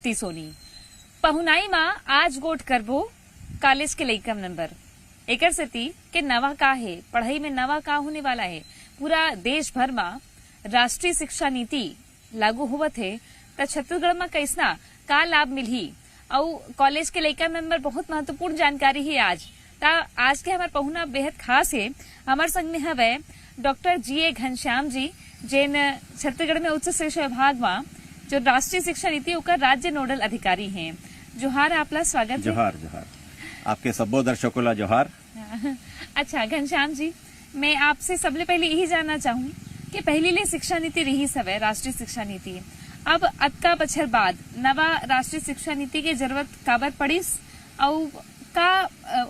सोनी पहुनाई मां आज गोट करबो कॉलेज के लइका नंबर एकर सेती के नवा का है पढ़ाई में नवा का होने वाला है। पूरा देश भर में राष्ट्रीय शिक्षा नीति लागू हुआ थे त छत्तीसगढ़ में कैसना का लाभ मिली और कॉलेज के लइका नंबर बहुत महत्वपूर्ण जानकारी है आज के हमारे पहुना बेहद खास है। हमारे संग में हवे डॉक्टर GA घनश्याम जी जेन छत्तीसगढ़ में उच्च शिक्षा विभाग में जो राष्ट्रीय शिक्षा नीति का राज्य नोडल अधिकारी हैं। जोहार आपला स्वागत। जोहार जोहार आपके सबो दर्शकों ला जोहार। अच्छा घनश्याम जी, मैं आपसे सबले पहले यही जानना चाहूँ कि पहली ले शिक्षा नीति रही सब है राष्ट्रीय शिक्षा नीति, अब अतका बछर बाद नवा राष्ट्रीय शिक्षा नीति की जरूरत काबर पड़ीस और का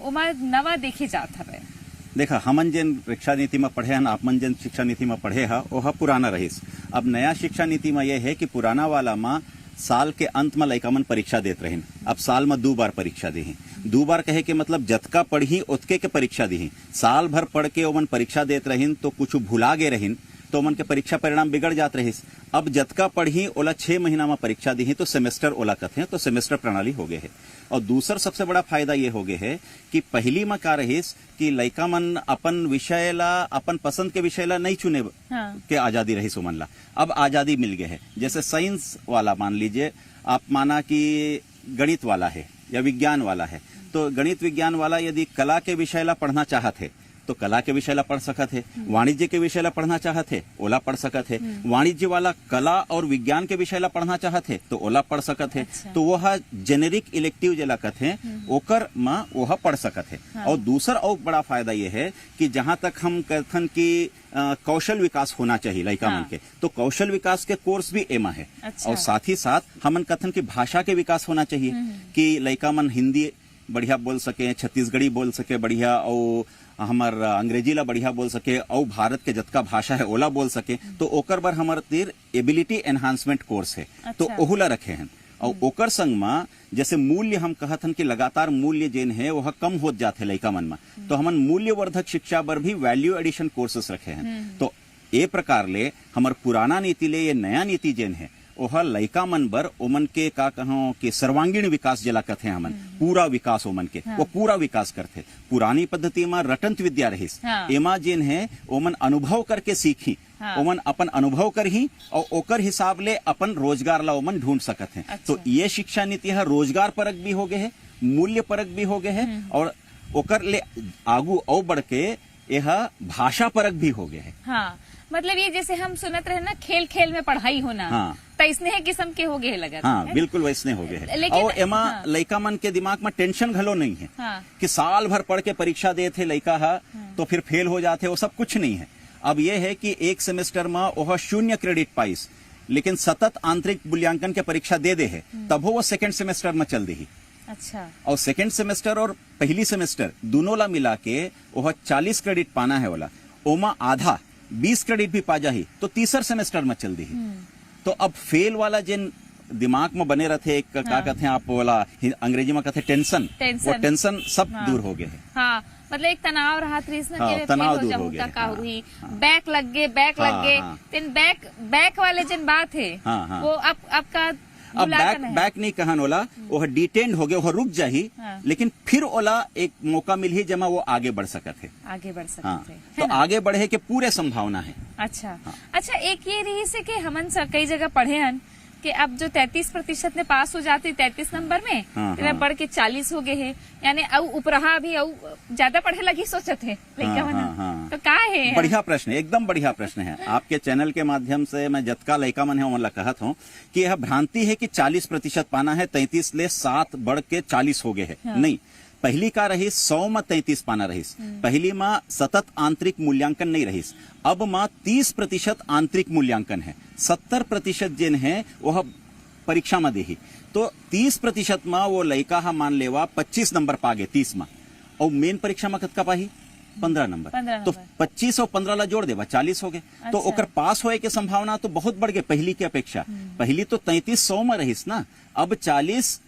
उमर नवा देखे जात हवे। देखा हमन जिन शिक्षा नीति में पढ़े हन, आपमन जिन शिक्षा नीति में पढ़े हा ओह पुराना रहीस। अब नया शिक्षा नीति में यह है कि पुराना वाला में साल के अंत में लइका मन परीक्षा देत रहिन, अब साल में 2 बार परीक्षा देही। 2 बार कहे के मतलब जतका पढ़ी उतके के परीक्षा देही। साल भर पढ़ के ओमन परीक्षा देत रहिन तो कुछ भुला गे रहिन तो ओमन के परीक्षा परिणाम बिगड़ जात रहिस। अब जतका पढ़ी ओला 6 महीना में परीक्षा दी तो सेमेस्टर ओला कथे तो सेमेस्टर प्रणाली हो गए है। और दूसर सबसे बड़ा फायदा ये हो गए है कि पहली में का रहिस कि लइका मन अपन विषय ला अपन पसंद के विषय ला नहीं चुने के आजादी रहिस ओमन ला। अब आजादी मिल गए है। जैसे साइंस वाला मान लीजिए आप माना कि गणित वाला है या विज्ञान वाला है, तो गणित विज्ञान वाला यदि कला के विषय ला पढ़ना चाहत है तो कला के विषय ला पढ़ सकत है। वाणिज्य के विषय ला पढ़ना चाहत है ओला पढ़ सकत है। वाणिज्य वाला कला और विज्ञान के विषय ला पढ़ना चाहत है तो ओला पढ़ सकत है। अच्छा। तो वह जेनेरिक इलेक्टिव जेला कथे ओकर मां वह पढ़ सकत है। और दूसर और बड़ा फायदा ये है कि जहां तक हम कहथन कि कौशल विकास होना चाहिए लइका मन के, तो कौशल विकास के कोर्स भी एमा है। अच्छा। और साथ ही साथ हमन कथन की भाषा के विकास होना चाहिए कि लइका मन हिंदी बढ़िया बोल सके, छत्तीसगढ़ी बोल सके बढ़िया, और हमार अंग्रेजी ला बढ़िया बोल सके, और भारत के जतका भाषा है ओला बोल सके। तो ओकर बर हमार तीर एबिलिटी एनहांसमेंट कोर्स है। अच्छा। तो ओहुला रखे हैं। और ओकर संग में जैसे मूल्य हम कहत हन कि लगातार मूल्य जेन है वह कम होत जाते लइका मन में, तो हमन मूल्यवर्धक शिक्षा बर भी वैल्यू एडिशन कोर्सेस रखे हैं। तो ए प्रकार ले हमार पुराना नीति ले ये नया नीति जेन है ओह लइका मन बर ओमन के का कहो कि सर्वांगीण विकास जला कथे हमन, पूरा विकास ओमन के वो पूरा विकास करथे। पुरानी पद्धति में रटंत विद्या रहिस, एमा जेन है ओमन अनुभव करके सीखी, ओमन अपन अनुभव करही और ओकर हिसाब ले अपन रोजगार ला ओमन ढूंढ सकत हैं। अच्छा। तो ये शिक्षा नीति है रोजगार परक भी हो गए है, मूल्य परक भी हो गए है, और ओकर ले आगू और बढ़ के यह भाषा परक भी हो गए है। हाँ, मतलब ये जैसे हम सुनत रहे ना खेल खेल में पढ़ाई होना, तो इसने किस्म के हो गए लगा। हाँ बिल्कुल वैसने हो गए है। और एमा लइका मन के दिमाग में टेंशन घलो नहीं है कि साल भर पढ़ के परीक्षा दे थे लइका है तो फिर फेल हो जाते, वो सब कुछ नहीं है। अब ये है कि एक सेमेस्टर में वह 0 क्रेडिट पाइस, लेकिन सतत आंतरिक मूल्यांकन के परीक्षा दे है तब वो सेकेंड सेमेस्टर में चल दी। अच्छा। और सेकेंड सेमेस्टर और पहली सेमेस्टर दोनों ला मिला के वह 40 क्रेडिट पाना है वाला, ओमा आधा 20 क्रेडिट भी पा जाही तो तीसर सेमेस्टर में चल दी। तो अब फेल वाला जिन दिमाग में बने रहते एक का कहते हैं आप वाला अंग्रेजी में कहते टेंशन, वो टेंशन सब दूर हो गए है। हाँ, मतलब एक तनाव रहा तनाव दूर हो गया। बैक लग गए तीन बैक वाले जिन बात है वो अब का अब बैक नहीं कहन ओला, वो डिटेंड हो गए, वो रुक जाही। लेकिन फिर ओला एक मौका मिली जमा वो आगे बढ़ सकत है, आगे बढ़ सकते हैं। तो आगे बढ़े के पूरे संभावना है। अच्छा। अच्छा, एक ये रही से कि हमन सर कई जगह पढ़े हन कि अब जो 33% में पास हो जाते 33 नंबर में, फिर बढ़ के 40 हो गए है, यानी अब उपरहा भी अब ज्यादा पढ़े लगी सोचत है तो का है। बढ़िया प्रश्न, एकदम बढ़िया प्रश्न है। आपके चैनल के माध्यम से मैं जतका लइका मन है उमन कहत हूँ कि यह भ्रांति है कि 40% पाना है, 33 ले 7 बढ़ के 40 हो गए है। नहीं, पहली का रही 100 में 33 पाना रहीस। पहली में सतत आंतरिक मूल्यांकन नहीं रहीस, अब में 30% आंतरिक मूल्यांकन है, 70% जिन है वह परीक्षा में देही। तो 30% में वो लइका हा मान लेवा 25 नंबर पागे 30 में, और मेन परीक्षा में कतका पाही 15 नंबर। तो 25 और 15 ला जोड़ देवा 40 हो गए। तो ओकर पास होए के संभावना तो बहुत बढ़ गए पहली की अपेक्षा। पहली तो 3300 में रहीस ना, अब 40,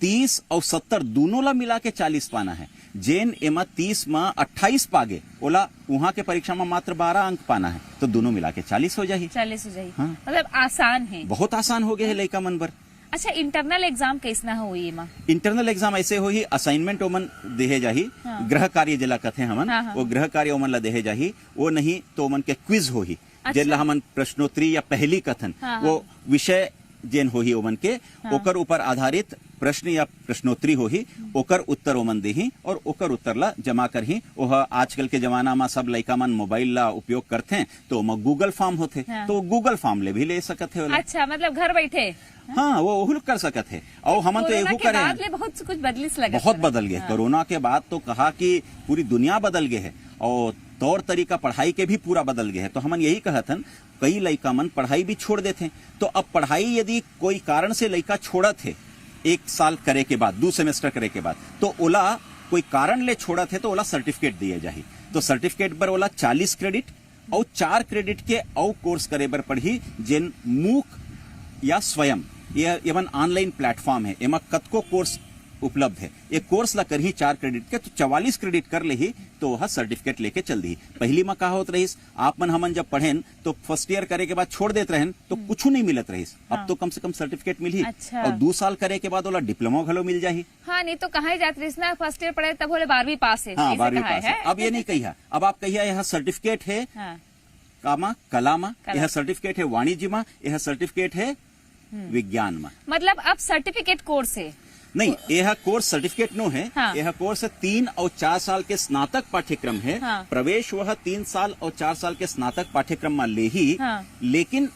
30 और 70 दोनों ला मिला के 40 पाना है। जेन एमा 30 में 28 पागे ओला वहां के परीक्षा में मात्र 12 अंक पाना है, तो दोनों मिला के 40 हो जाही। 40 हो जाही। मतलब आसान है, बहुत आसान हो गए है लइका मन बर। अच्छा, इंटरनल एग्जाम कैसना हो ये माँ? इंटरनल एग्जाम ऐसे हो ही असाइनमेंट ओमन देहे जाही, गृह कार्य जिला कथे हमन, वो गृह कार्य ओमन ला देहे जाही, वो नहीं तो ओमन के क्विज हो ही, जेला हमन प्रश्नोत्तरी या पहली कथन वो विषय जेन हो ही ओमन के ओकर ऊपर आधारित प्रश्न या प्रश्नोत्तरी हो ही, ओकर उत्तर ओमन देही और ओकर उत्तर ला जमा करही। ओह आजकल के जमाना में सब लइका मन मोबाइल ला उपयोग करते हैं तो ओमा गूगल फॉर्म होते, तो गूगल फॉर्म ले भी ले सकत है। अच्छा, मतलब घर बैठे हाँ वो ओहुल कर सकत है। और हमन तो एहू करे हैं, बहुत कुछ बदलिस लगा, बहुत बदल गए। कोरोना के बाद तो कहा कि पूरी दुनिया बदल गए है और तौर तरीका पढ़ाई के भी पूरा बदल गए है। तो हम यही कहतन, कई लइका मन पढ़ाई भी छोड़ देते, तो अब पढ़ाई यदि कोई कारण से लइका छोड़त है 1 साल करे के बाद, 2 सेमेस्टर करे के बाद, तो ओला कोई कारण ले छोड़त है तो ओला सर्टिफिकेट दिए जाही। तो सर्टिफिकेट पर ओला 40 क्रेडिट और 4 क्रेडिट के और कोर्स करे बर पढ़ी, जेन मूक या स्वयं ये एवं ऑनलाइन प्लेटफॉर्म है, एमा कतको कोर्स उपलब्ध है। एक कोर्स ला करही 4 क्रेडिट के, तो 44 क्रेडिट कर ले ही तो वह सर्टिफिकेट लेके चल दी। पहली में कहा होत रहीस, आप मन हमन जब पढ़ेन तो फर्स्ट ईयर करे के बाद छोड़ देत रहन तो कुछ नहीं मिलत रहीस। अब तो कम से कम सर्टिफिकेट मिल ही। अच्छा। और 2 साल करे के बाद ओला डिप्लोमा घलो मिल जाही। हाँ, नहीं तो कहाँ जात रहीस ना, फर्स्ट ईयर पढ़े तब बोले 12वीं पास है। हाँ 12वीं पास है। अब ये नहीं कहिया, अब आप कहिया यह सर्टिफिकेट है कामा कला मा, यह सर्टिफिकेट है वाणिज्य मा, यह सर्टिफिकेट है विज्ञान में। मतलब अब सर्टिफिकेट कोर्स है नहीं, यह कोर्स सर्टिफिकेट नो है। हाँ। यह कोर्स 3 और 4 साल के स्नातक पाठ्यक्रम है। हाँ। प्रवेश वह 3 साल और 4 साल के स्नातक पाठ्यक्रम में ले ही। हाँ। लेकिन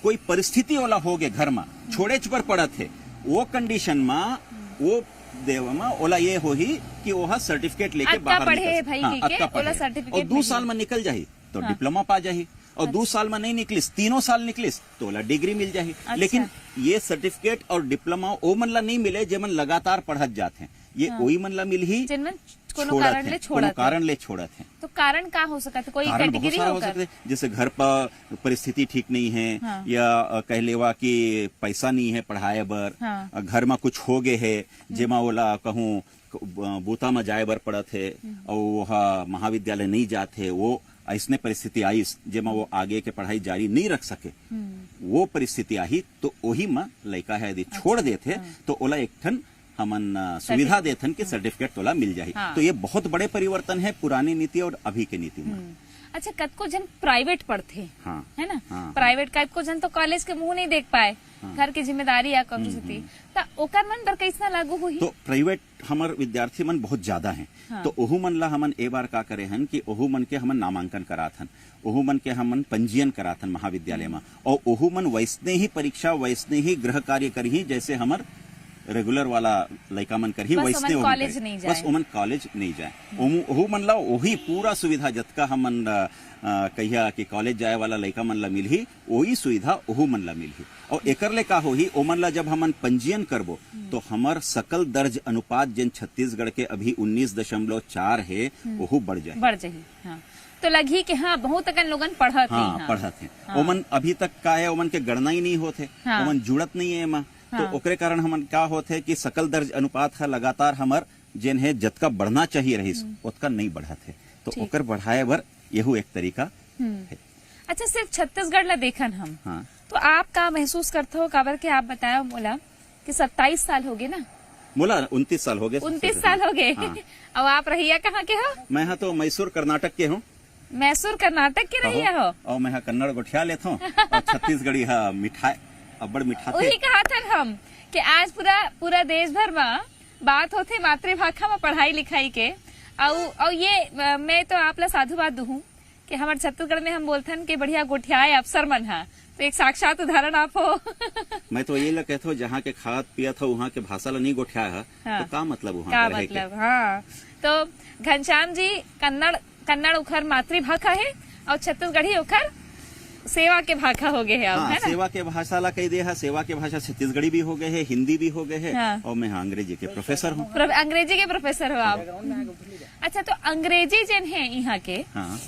कोई परिस्थिति वाला हो गए घर में छोड़े पर पड़त है, वो कंडीशन में वो देव में ओला ये हो ही कि वह सर्टिफिकेट लेके बाहर पढ़े भाई हाँ, के ओला सर्टिफिकेट और 2 साल में निकल जाही तो डिप्लोमा पा जाही, और 2 साल में नहीं निकलिस, 3 साल निकलिस तो ओला डिग्री मिल जाही। अच्छा। लेकिन ये सर्टिफिकेट और डिप्लोमा ओ मन ला नहीं मिले जे मन लगातार पढ़त जाते हैं, ये वही मन ला मिल ही जिनमें कोनो कारण ले छोड़त है। तो कारण का हो सकता है? कोई कारण बहुत कैटेगरी सारा हो सकते हैं, जैसे घर पर परिस्थिति ठीक नहीं है। हाँ। या कह लेवा कि पैसा नहीं है पढ़ाए बर। हाँ। घर में कुछ हो गए है जेमा ओला कहूँ बूता में जाए बर पड़त है और वह महाविद्यालय नहीं जाते, वो ऐसने परिस्थिति आई जेमा वो आगे के पढ़ाई जारी नहीं रख सके, वो परिस्थिति आई तो वही में लड़का है यदि छोड़ देते तो ओला एक ठन हमन सुविधा देथन कि सर्टिफिकेट तोला मिल जाए। हाँ। तो ये बहुत बड़े परिवर्तन है पुरानी नीति और अभी के नीति में। अच्छा, कतको जन प्राइवेट पढ़ते हाँ। है ना। हाँ। प्राइवेट कतको जन तो कॉलेज के मुंह नहीं देख पाए। हाँ। घर की जिम्मेदारी या कमजोरी तो ओकर मन पर कैसना लागू हुई? तो प्राइवेट हमर विद्यार्थी मन बहुत ज्यादा हैं। हाँ। तो ओहू मन ला हमन ए बार का करे हन कि ओहू मन के हमन नामांकन कराथन, ओहू मन के हमन पंजीयन कराथन महाविद्यालय में, और ओहू मन वैसने ही परीक्षा वैसने ही गृह कार्य करही जैसे हमर रेगुलर वाला लइका मन करही, वैसने कॉलेज नहीं जाए, बस ओमन कॉलेज नहीं जाए। ओहू मन ला वही पूरा सुविधा जतका हमन कहिया कि कॉलेज जाए वाला लइका मन ला मिलही, वही सुविधा ओहू मन ला मिलही। और एकर ले का होही, ओमन ला जब हमन पंजीयन करबो तो हमर सकल दर्ज अनुपात जिन छत्तीसगढ़ के अभी 19.4 है ओहू बढ़ जाए। हाँ। तो लगी कि हाँ बहुत अकन लोगन पढ़त हैं। हाँ, पढ़त हैं। ओमन अभी तक का है ओमन के गणना ही नहीं होते, ओमन जुड़त नहीं है एमा। तो ओकरे कारण हमन का होते है कि सकल दर्ज अनुपात है लगातार हमर जेन है जतका बढ़ना चाहिए रही उतका नहीं बढ़त है, तो ओकर बढ़ाए बर यहू एक तरीका है। अच्छा, सिर्फ छत्तीसगढ़ ला देखन हम। हाँ। तो आप का महसूस करते हो काबर के आप बताया बोला कि 27 साल हो गए ना? बोला 29 साल हो गए। 29 साल हो गए। हाँ। और आप रहिया कहाँ के हो? मैं हाँ तो मैसूर कर्नाटक के हूँ। मैसूर कर्नाटक के रहिया हो? और मैं कन्नड़ गोठिया लेता हूँ और छत्तीसगढ़ी मिठाई अब्बड़ मिठा थे। वही कहा था हम कि आज पूरा देश भर में बात होते मातृभाषा में पढ़ाई लिखाई के। और ये मैं तो आप ला साधुवाद दूँ कि हमारे छत्तीसगढ़ में हम बोलते हैं कि बढ़िया गोठियाए अफसर मन है, तो एक साक्षात उदाहरण आप हो। मैं तो ये कहता हूँ जहाँ के खाद पिया था वहाँ के भाषा ला नहीं गोठिया है। हाँ। तो का मतलब वहाँ का मतलब? हाँ। तो घनश्याम जी कन्नड़ उखर मातृभाषा है और छत्तीसगढ़ी उखर सेवा के भाषा हो गए है। हाँ, है ना? सेवा के भाषा ला कह दे है, सेवा के भाषा छत्तीसगढ़ी भी हो गए है, हिंदी भी हो गए है। हाँ। और मैं अंग्रेजी के प्रोफेसर हूँ। अंग्रेजी के प्रोफेसर हो आप? अच्छा, तो अंग्रेजी जन है यहाँ के। हाँ।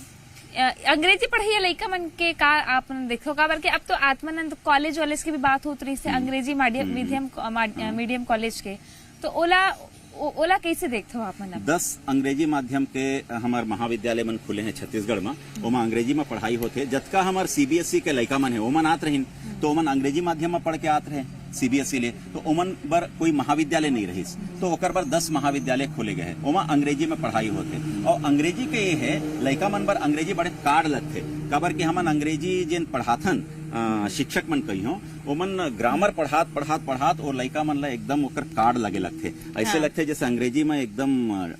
अंग्रेजी पढ़ाई लइका मन के का आप देखो का बार के अब तो आत्मानंद कॉलेज वालेज की भी बात होती रही से अंग्रेजी मीडियम कॉलेज के, तो ओला कैसे देखते हो आप? 10 अंग्रेजी माध्यम के हमार महाविद्यालय मन खुले हैं छत्तीसगढ़ में, ओमा अंग्रेजी में पढ़ाई होते। जतका हमार CBSE के लइका मन है ओमन आत रहीन तो ओमन अंग्रेजी माध्यम में पढ़ के आत रहे। सीबीएसई ले, तो ओमन बर कोई महाविद्यालय नहीं रही, तो ओकर बर 10 महाविद्यालय खोले गए हैं। ओमा अंग्रेजी में पढ़ाई होते, और अंग्रेजी के ये है लइका मन बर अंग्रेजी बड़े कार्ड लगते, काबर कि हमन अंग्रेजी जिन पढ़ाथन शिक्षक मन कही हो, ओमन ग्रामर पढ़ात और लइका मन ला एकदम ओकर कार्ड लगे लगते, ऐसे लगते जैसे अंग्रेजी में एकदम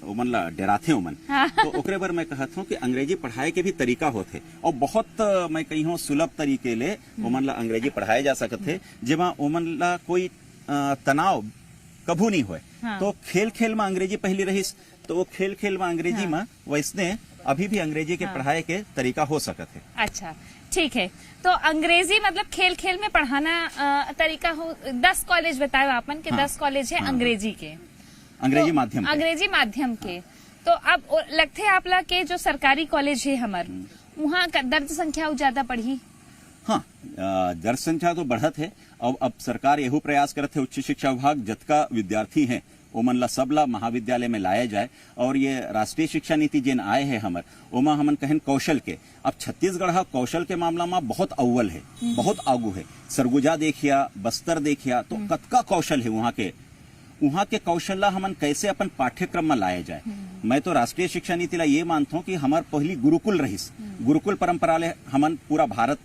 ओमन ला डराथे ओमन। तो ओकरे बर मैं कहत हूँ कि अंग्रेजी पढ़ाए के भी तरीका होते, और बहुत मैं कही हूँ सुलभ तरीके ले ओमन ला अंग्रेजी पढ़ाए जा सकत है, जेमा ओमन ला कोई तनाव कभू नहीं होए। तो खेल खेल में अंग्रेजी पहली रहीस, तो वो खेल खेल में अंग्रेजी में वैसने अभी भी अंग्रेजी के पढ़ाए के तरीका हो सकत है। अच्छा, ठीक है। तो अंग्रेजी मतलब खेल खेल में पढ़ाना तरीका हो। 10 कॉलेज बताए आपन के 10 कॉलेज है अंग्रेजी के, अंग्रेजी तो माध्यम के। अंग्रेजी माध्यम के। तो अब लगते है आपला के जो सरकारी कॉलेज है हमार, वहाँ का दर्ज संख्या ज्यादा बढ़ी। हाँ, दर्ज संख्या तो बढ़त है। अब सरकार यही प्रयास करत है, उच्च शिक्षा विभाग जतका विद्यार्थी हैं ओमन ला सबला महाविद्यालय में लाया जाए। और ये राष्ट्रीय शिक्षा नीति जिन आए हैं हमर, ओमा हमन कहन कौशल के। अब छत्तीसगढ़ हा कौशल के मामला में बहुत अव्वल है, बहुत आगू है। सरगुजा देखिया, बस्तर देखिया, तो कतका कौशल है वहाँ के कौशल ला हमन कैसे अपन पाठ्यक्रम में लाया जाए। मैं तो राष्ट्रीय शिक्षा नीति ला ये मानता हूँ कि हमार पहली गुरुकुल रहीस, गुरुकुल परंपरा ले हमन पूरा भारत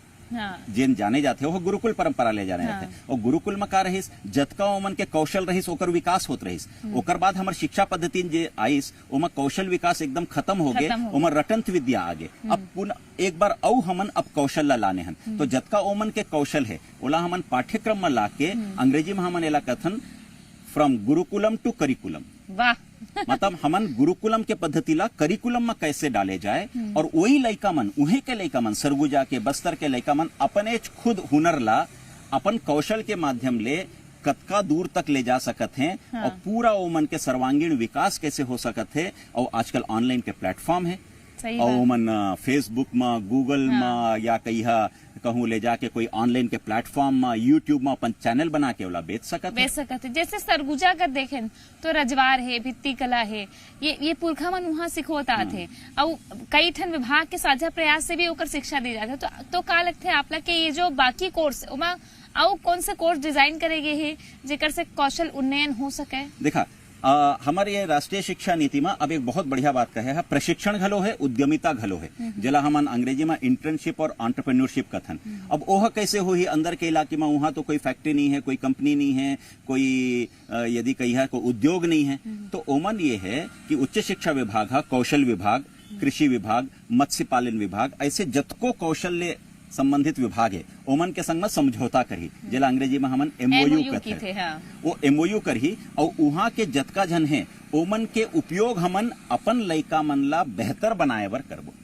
जिन जाने जाते वो गुरुकुल परंपरा ले जाने जाते। और गुरुकुल में का रहीस, जतका ओमन के कौशल रहीस ओकर विकास होत रहीस। ओकर बाद हमार शिक्षा पद्धति जे आईस, ओमा कौशल विकास एकदम खत्म हो गए, ओमा रटंत विद्या आगे। अब पुनः एक बार औ हमन अब कौशल ला लाने हन, तो जतका ओमन के कौशल है ओला हमन पाठ्यक्रम में लाके अंग्रेजी में हमन एला कथन फ्रॉम गुरुकुलम टू करिकुलम। वाह मतलब हमन गुरुकुलम के पद्धति ला करिकुलम में कैसे डाले जाए, और वही लइका मन, उहे के लइका मन, सरगुजा के, बस्तर के लइका मन अपने खुद हुनर ला अपन कौशल के माध्यम ले कतका दूर तक ले जा सकत हैं। और पूरा ओमन के सर्वांगीण विकास कैसे हो सकत है। और आजकल ऑनलाइन के प्लेटफॉर्म है, और ओमन फेसबुक में, गूगल में, या कहीं कहूँ ले जाके कोई ऑनलाइन के प्लेटफॉर्म में, यूट्यूब में अपन चैनल बना के वाला बेच सकत है। जैसे सरगुजा अगर देखें तो रजवार है, भित्ती कला है, ये पुरखा मन वहाँ सिखोता थे, और कई ठन विभाग के साझा प्रयास से भी ओकर शिक्षा दी जाती है। तो का लगते है आपला के ये जो बाकी कोर्स उमा और कौन से कोर्स डिजाइन करेगे है जेकर से कौशल उन्नयन हो सके? देखा, हमारे ये राष्ट्रीय शिक्षा नीति में अब एक बहुत बढ़िया बात कहे है, प्रशिक्षण घलो है, उद्यमिता घलो है, जला हमन अंग्रेजी में इंटर्नशिप और एंटरप्रेन्योरशिप कथन। अब ओह कैसे हो ही अंदर के इलाके में, वहां तो कोई फैक्ट्री नहीं है, कोई कंपनी नहीं है, कोई यदि कही है कोई उद्योग नहीं है, तो ओमन ये है कि उच्च शिक्षा विभाग है, कौशल विभाग, कृषि विभाग, मत्स्य पालन विभाग, ऐसे जतको कौशल ले संबंधित विभाग है ओमन के संग में समझौता करी, जेला अंग्रेजी में हमन एमओयू कहते हैं। वो एमओयू करही, और वहाँ के जतका जन है ओमन के उपयोग हमन अपन लइका मन ला बेहतर बनाए बर करबो।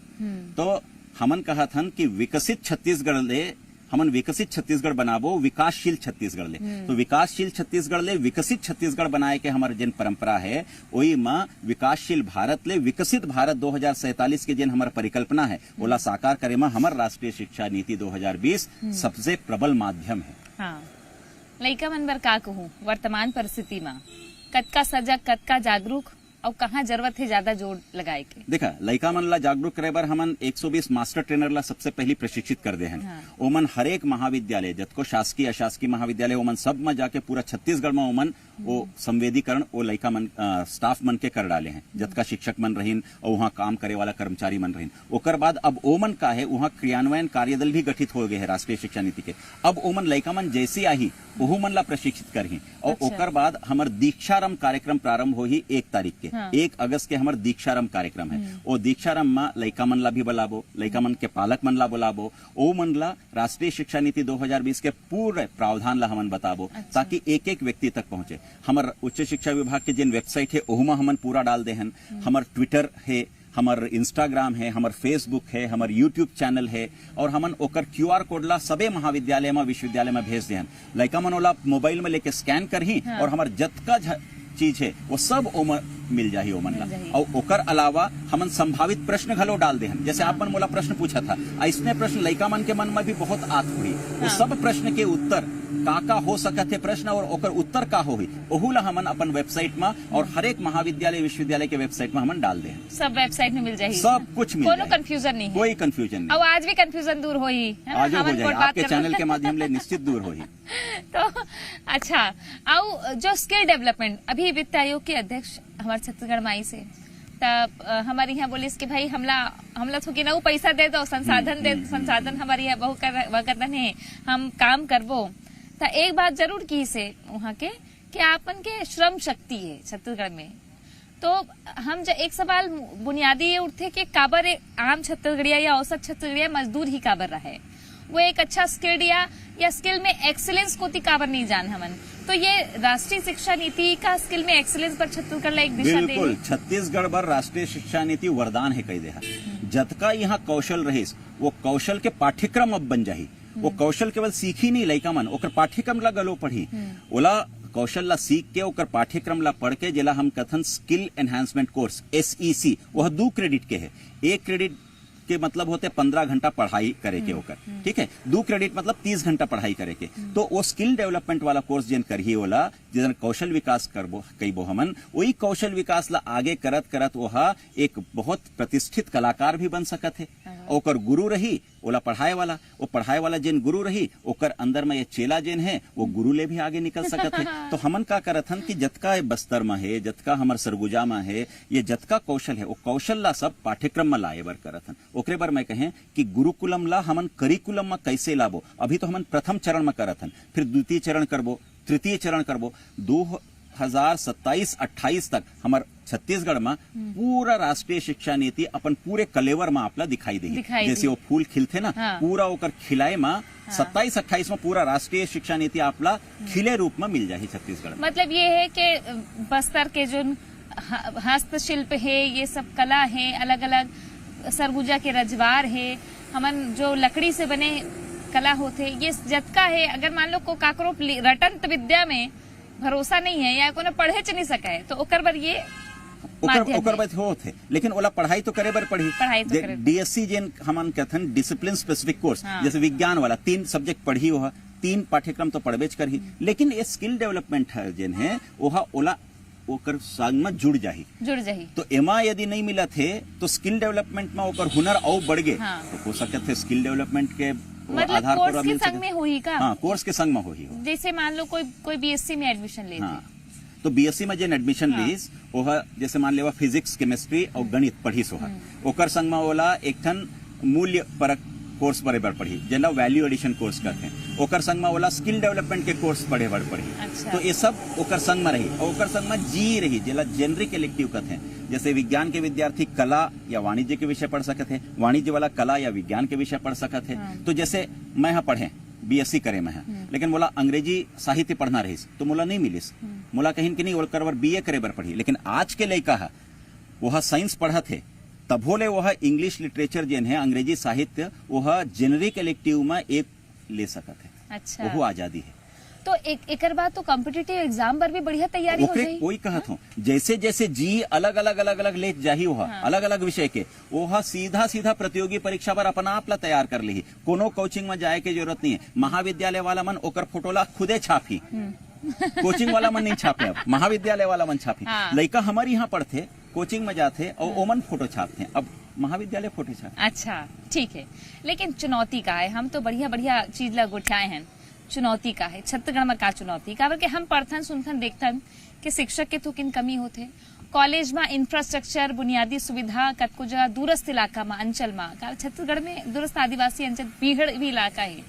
तो हमन कहत हन कि विकसित छत्तीसगढ़ ले हमन विकसित छत्तीसगढ़ बनाबो, विकासशील छत्तीसगढ़ ले। तो विकासशील छत्तीसगढ़ ले विकसित छत्तीसगढ़ बनाए के हमार जिन परंपरा है, वही माँ विकासशील भारत ले विकसित भारत 2047 के जिन हमार परिकल्पना है ओला साकार करे में हमार राष्ट्रीय शिक्षा नीति 2020 सबसे प्रबल माध्यम है। हाँ, लइका मन बर का कहूँ वर्तमान परिस्थिति में कतका सजग, कतका जागरूक, और कहाँ जरूरत है ज्यादा जोर लगाए के? देखा, लइका मन ला जागरूक करे बर हमन 120 मास्टर ट्रेनर ला सबसे पहली प्रशिक्षित कर दे हैं। ओमन हरेक महाविद्यालय, जतको शासकीय अशासकीय महाविद्यालय ओमन सब में जाके पूरा छत्तीसगढ़ में ओमन वो संवेदीकरण वो लइका मन स्टाफ मन के कर डाले हैं, जतका शिक्षक मन रहीन और वहाँ काम करे वाला कर्मचारी मन रहीन। ओकर बाद अब ओमन का है वहाँ क्रियान्वयन कार्यदल भी गठित हो गए है राष्ट्रीय शिक्षा नीति के। अब ओमन लइका मन जैसे आई ओहू मन ला प्रशिक्षित करही, और ओकर बाद हमार दीक्षारंभ कार्यक्रम प्रारंभ हो ही 1 तारीख के। 1 अगस्त के हमार दीक्षारंभ कार्यक्रम है। वो दीक्षारंभ में लइका मन ला भी बुलाबो, लइका मन के पालक मन ला बुलाबो, ओ मन ला राष्ट्रीय शिक्षा नीति 2020 के पूरे प्रावधान ला हमन बताबो, ताकि एक एक व्यक्ति तक पहुंचे। हमार उच्च शिक्षा विभाग के जिन वेबसाइट है ओहू में हमन पूरा डाल दे हन। हमार ट्विटर है, हमार इंस्टाग्राम है, हमार फेसबुक है, हमार यूट्यूब चैनल है, और हमन ओकर QR कोड ला सबे महाविद्यालय में विश्वविद्यालय में भेज देहन। लइका मन ओला मोबाइल में लेके स्कैन करही, और हमार जतका चीज है वो सब ओमन मिल जाही ओमन ला। और ओकर अलावा हमन संभावित प्रश्न घलो डाल देहन, जैसे आप मन मोला प्रश्न पूछा था, ऐसने प्रश्न लइका मन के मन में भी बहुत आत हुई। वो सब प्रश्न के उत्तर का हो सकत है प्रश्न और ओकर उत्तर का होही ओहू ला हमन अपन वेबसाइट में और हर एक महाविद्यालय विश्वविद्यालय के वेबसाइट में हमन डाल दे। सब वेबसाइट में मिल जाएगी, सब कुछ मिल कोनो जाएगी। कंफ्यूजन नहीं है, कोई कंफ्यूजन नहीं। अब आज भी कंफ्यूजन दूर होई है ना, आज हो हमन जाए कोट बात आपके कर चैनल के माध्यम से निश्चित दूर होही। तो अच्छा, आओ जो स्किल डेवलपमेंट, अभी वित्त आयोग के अध्यक्ष हमारे छत्तीसगढ़ में आई से तब हमारे यहाँ बोलिस कि भाई हमला तो कि ना वो पैसा दे दो, संसाधन दे, संसाधन हमारे यहाँ बहु वकरन है, हम काम करबो। तो एक बात जरूर की से वहाँ के कि आपन के श्रम शक्ति है छत्तीसगढ़ में। तो हम एक सवाल बुनियादी ये उठते कि काबर आम छत्तीसगढ़िया या औसत छत्तीसगढ़िया मजदूर ही काबर रहे, वो एक अच्छा स्किल्ड या स्किल में एक्सीलेंस को काबर नहीं जान हमन। तो ये राष्ट्रीय शिक्षा नीति का स्किल में एक्सीलेंस पर छत्तीसगढ़ ला एक दिशा दे। बिल्कुल, छत्तीसगढ़ पर राष्ट्रीय शिक्षा नीति वरदान है कही दे। जतका यहाँ कौशल रहीस वो कौशल के पाठ्यक्रम अब बन जाही। वो कौशल केवल सीखी नहीं लइका मन, ओकर पाठ्यक्रम ला गलो पढ़ी, ओला कौशल ला सीख के ओकर पाठ्यक्रम ला पढ़ के जेला हम कथन स्किल एनहांसमेंट कोर्स SEC, वह 2 क्रेडिट के है। 1 क्रेडिट के मतलब होते 15 घंटा पढ़ाई करे के ओकर, ठीक है। 2 क्रेडिट मतलब 30 घंटा पढ़ाई करे के। तो वो स्किल डेवलपमेंट वाला कोर्स जिन करही ओला जिन कौशल विकास करबो कईबो हमन, वही कौशल विकास ला आगे करत करत वह एक बहुत प्रतिष्ठित कलाकार भी बन सकत है। ओकर गुरु रही ओला पढ़ाए वाला, वो पढ़ाए वाला जिन गुरु रही ओकर अंदर में ये चेला जिन है वो गुरु ले भी आगे निकल सकत है। तो हमन का करत हन कि जतका बस्तर में है, जतका हमर सरगुजा में है, ये जतका कौशल है वो कौशल ला सब पाठ्यक्रम में लाए बर करत हन। ओकरे बर मैं कहें कि गुरुकुलम ला हमन करिकुलम में कैसे लाबो। अभी तो हमन प्रथम चरण में करत हन, फिर द्वितीय चरण करबो, तृतीय चरण करबो। 2027-28 तक हमार छत्तीसगढ़ में पूरा राष्ट्रीय शिक्षा नीति अपन पूरे कलेवर में आपला दिखाई देगी। जैसे वो फूल खिलते ना, हाँ। पूरा ओकर खिलाए में 27-28 में पूरा राष्ट्रीय शिक्षा नीति आपला खिले रूप में मिल जाए छत्तीसगढ़ में। मतलब ये है कि बस्तर के जो हस्तशिल्प है, ये सब कला है, अलग अलग सरगुजा के रजवार है, हमन जो लकड़ी से बने कला होते, ये जतका है। अगर मान लो को काकरो रटंत विद्या में भरोसा नहीं है या कोनो पढ़े च नहीं सका है तो ओकर बर ये ओकर बात होत है, लेकिन ओला पढ़ाई तो करे बर पढ़ी। DSC जिन हमन कथन डिसिप्लिन स्पेसिफिक कोर्स, जैसे विज्ञान वाला 3 सब्जेक्ट पढ़ी हो, 3 पाठ्यक्रम तो पढ़बेच करही, लेकिन ये स्किल डेवलपमेंट है जिन है ओहा ओला ओकर संग में जुड़ जाही। तो एमा यदि नहीं मिला थे तो स्किल डेवलपमेंट में ओकर हुनर और बढ़ गए। तो हो सकते थे स्किल डेवलपमेंट के मतलब कोर्स के संग में हुई का? हाँ, कोर्स के संग में हुई हो। जैसे मान लो कोई BSc में एडमिशन ले, हाँ, तो BSc में जिन एडमिशन लीस वह जैसे मान लेवा फिजिक्स, केमिस्ट्री और गणित पढ़ी सोहा, ओकर संग में ओला एक ठन मूल्य परक कोर्स पढ़े बर पढ़ी, जेला वैल्यू एडिशन कोर्स करते हैं। ओकर संग में ओला स्किल डेवलपमेंट के कोर्स पढ़े बर पढ़ी। अच्छा। तो ये सब ओकर संग में रही और ओकर संग में जी रही जेला जेनरिक इलेक्टिव कहते हैं। जैसे विज्ञान के विद्यार्थी कला या वाणिज्य के विषय पढ़ सकते हैं, वाणिज्य वाला कला या विज्ञान के विषय पढ़ सकते हैं। तो जैसे मैं यहाँ पढ़े BSc करे मैं, लेकिन मोला अंग्रेजी साहित्य पढ़ना रही तो मोला नहीं मिलिस, मोला कहीं कि नहीं ओकर बर BA करे बर पढ़ी। लेकिन आज के लड़का है वह साइंस पढ़ा थे तभोले वह इंग्लिश लिटरेचर जिन है अंग्रेजी साहित्य वह जेनरिक इलेक्टिव में एक ले सकत है। अच्छा। वो आजादी है। तो एक बात तो कॉम्पिटिटिव एग्जाम पर भी बढ़िया तैयारी हो जाए। कोई कहत हूँ जैसे जैसे जी अलग अलग ले जाही वह अलग अलग विषय के वह सीधा प्रतियोगी परीक्षा पर अपना आप ला तैयार कर ली। कोनो कोचिंग में जाए के जरूरत नहीं है। महाविद्यालय वाला मन ओकर फोटो ला खुदे छापी, कोचिंग वाला मन नहीं छापे, अब महाविद्यालय वाला मन छापी। लड़का हमारे यहाँ पढ़ते कोचिंग में जाते और ओमन फोटो छापते, अब महाविद्यालय फोटो छाप। अच्छा, ठीक है, लेकिन चुनौती का है। हम तो बढ़िया चीज ला गुठाए हैं, चुनौती का है छत्तीसगढ़ में का चुनौती का? कि हम पढ़थन सुनथन देखथन कि शिक्षक के तो किन कमी होते, कॉलेज में इंफ्रास्ट्रक्चर बुनियादी सुविधा कतको जगह दूरस्थ इलाका में अंचल में, छत्तीसगढ़ में दूरस्थ आदिवासी अंचल बीहड़ भी इलाका है,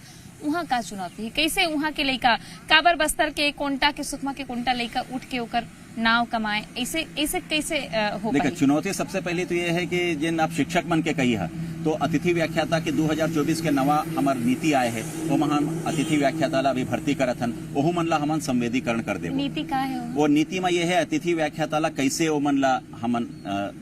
वहाँ का चुनौती है। कैसे वहाँ के लड़का काबर बस्तर के कोंटा के सुकमा के कोंटा लड़का उठ के होकर नाव कमाए, ऐसे कैसे हो? देखिए, चुनौती सबसे पहले तो ये है कि जिन आप शिक्षक मन के कही है तो अतिथि व्याख्याता के 2024 के नवा हमार नीति आए है वो हम अतिथि व्याख्याता ला अभी भर्ती करत हन, ओहू मन ला हमन संवेदीकरण कर देबो। नीति का है वो नीति में ये है अतिथि व्याख्याता ला कैसे ओमन ला हमन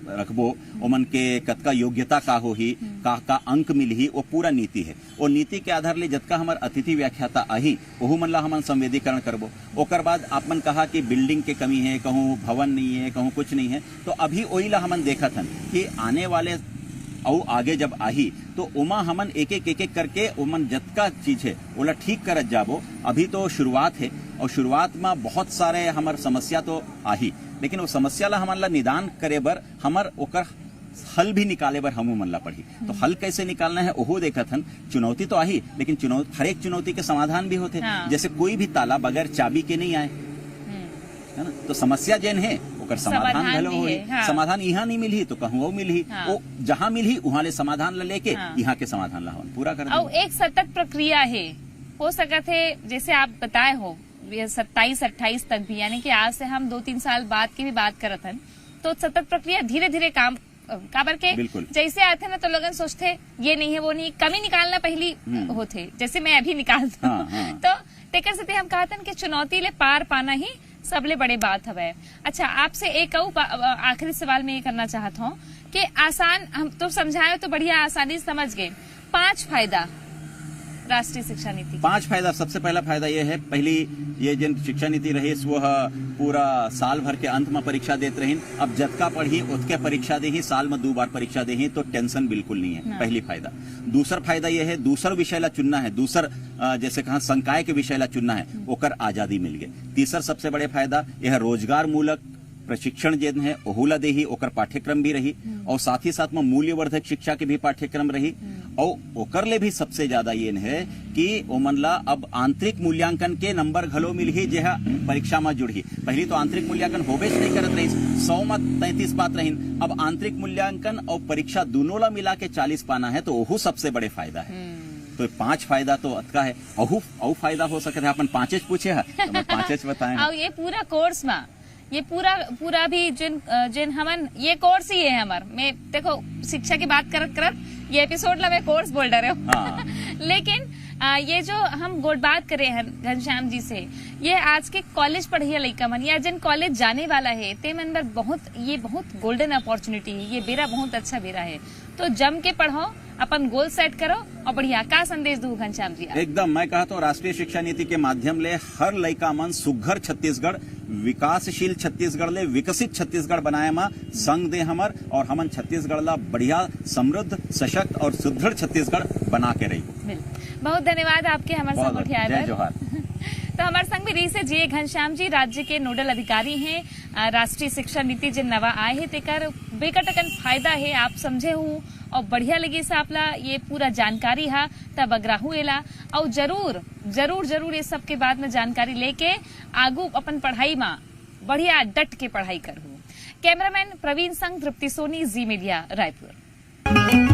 रखबो, ओमन के कतका योग्यता का होही, का अंक मिलही, वो पूरा नीति है। वो नीति के आधार ले जतका हमार अतिथि व्याख्याता आही ओहू मन ला हमन संवेदीकरण करबो। ओकर बाद आपमन कहा कि बिल्डिंग के कमी है, कहूँ भवन नहीं है, कहूँ कुछ नहीं है, तो अभी वही ला हमन देखत हन कि आने वाले और आगे जब आही तो उमा हमन एक एक करके उमन जतका चीज है ओला ठीक करत जाबो। अभी तो शुरुआत है और शुरुआत में बहुत सारे हमर समस्या तो आही, लेकिन वो समस्या ला हमन ला निदान करे बर हमर ओकर हल भी निकाले बर हमू मन ला पड़ी। तो हल कैसे निकालना है ओहो देखत हन। चुनौती तो आही, लेकिन हर एक चुनौती के समाधान भी होते। जैसे कोई भी ताला बगैर चाबी के नहीं आए, है ना। तो समस्या जेन है ओकर समाधान भलो होई। समाधान यहाँ नहीं मिली तो कहूँ मिली, वो जहाँ मिली वहाँ ले समाधान ला लेके यहाँ के समाधान ला पूरा कर। और एक सतत प्रक्रिया है, हो सकत है जैसे आप बताए हो 27-28 तक भी, यानी कि आज से हम 2-3 साल बाद की भी बात करत हन। तो सतत प्रक्रिया धीरे धीरे काम काबर के जैसे आते ना तो लोगन सोचते ये नहीं है वो नहीं, कमी निकालना पहली होते, जैसे मैं अभी निकालता हूँ। तो तेकर से हम कहते कि चुनौती ले पार पाना ही सबले बड़े बात हवे। अच्छा, आपसे एक आखिरी सवाल मैं ये करना चाहता हूँ कि आसान हम तो समझाए तो बढ़िया आसानी समझ गए। 5 फायदा राष्ट्रीय शिक्षा नीति। 5 फायदा। सबसे पहला फायदा ये है, पहली ये जिन शिक्षा नीति रही वह पूरा साल भर के अंत में परीक्षा देते रही। अब जतका पढ़ी उतके परीक्षा दे ही, साल में 2 बार परीक्षा दे ही, तो टेंशन बिल्कुल नहीं है। पहली फायदा। दूसरा फायदा ये है, दूसर विषय ला चुनना है, दूसर जैसे कहा संकाय के विषय ला चुनना है, ओकर आजादी मिल गई। तीसरा सबसे बड़े फायदा यह रोजगार मूलक प्रशिक्षण जेन है ओहुला दे ही, ओकर पाठ्यक्रम भी रही और साथ ही साथ में मूल्यवर्धक शिक्षा के भी पाठ्यक्रम रही। और ओकर ले भी सबसे ज्यादा ये है कि ओमन ला अब आंतरिक मूल्यांकन के नंबर घलो मिल ही, जेहा परीक्षा में जुड़ी। पहले तो आंतरिक मूल्यांकन होबे नहीं करत रही, 100 में 33 बात रही। अब आंतरिक मूल्यांकन और परीक्षा दोनों ला मिला के 40 पाना है, तो ओहू सबसे बड़े फायदा है। तो 5 फायदा तो अतका है। और फायदा हो सकता है अपन 5 पूछे है तो मैं 5 बताए। और ये पूरा कोर्स में ये पूरा भी जिन हमन ये कोर्स ही है हमार। मैं देखो शिक्षा की बात करत ये एपिसोड ला मैं कोर्स बोल रहे हो। लेकिन ये जो हम बात करे हैं घनश्याम जी से, ये आज के कॉलेज पढ़िया लड़का मन या जिन कॉलेज जाने वाला है ते मन अंदर बहुत गोल्डन अपॉर्चुनिटी है। ये बेरा बहुत अच्छा बेरा है, तो जम के पढ़ो, अपन गोल सेट करो और बढ़िया। का संदेश दू घनश्याम जी? एकदम मैं कहता हूँ राष्ट्रीय शिक्षा नीति के माध्यम ले हर लड़का मन सुघर छत्तीसगढ़, विकासशील छत्तीसगढ़ ले विकसित छत्तीसगढ़ बनाए में संग दे हमर, और हमन छत्तीसगढ़ ला बढ़िया समृद्ध सशक्त और सुदृढ़ छत्तीसगढ़ बना के रही। बहुत धन्यवाद आपके हमारे संग उठियाए। जय जोहार। तो हमारे संग भी रही से जी घनश्याम जी, राज्य के नोडल अधिकारी हैं। राष्ट्रीय शिक्षा नीति जिन नवा आए है तेकर बेकटकन फायदा है, आप समझे हो और बढ़िया लगी से आपला ये पूरा जानकारी है, तब अग्राहू एला और जरूर ये सब के बाद में जानकारी लेके आगू अपन पढ़ाई में बढ़िया डट के पढ़ाई करूँ। कैमरामैन प्रवीण संग, तृप्ति सोनी, जी मीडिया, रायपुर।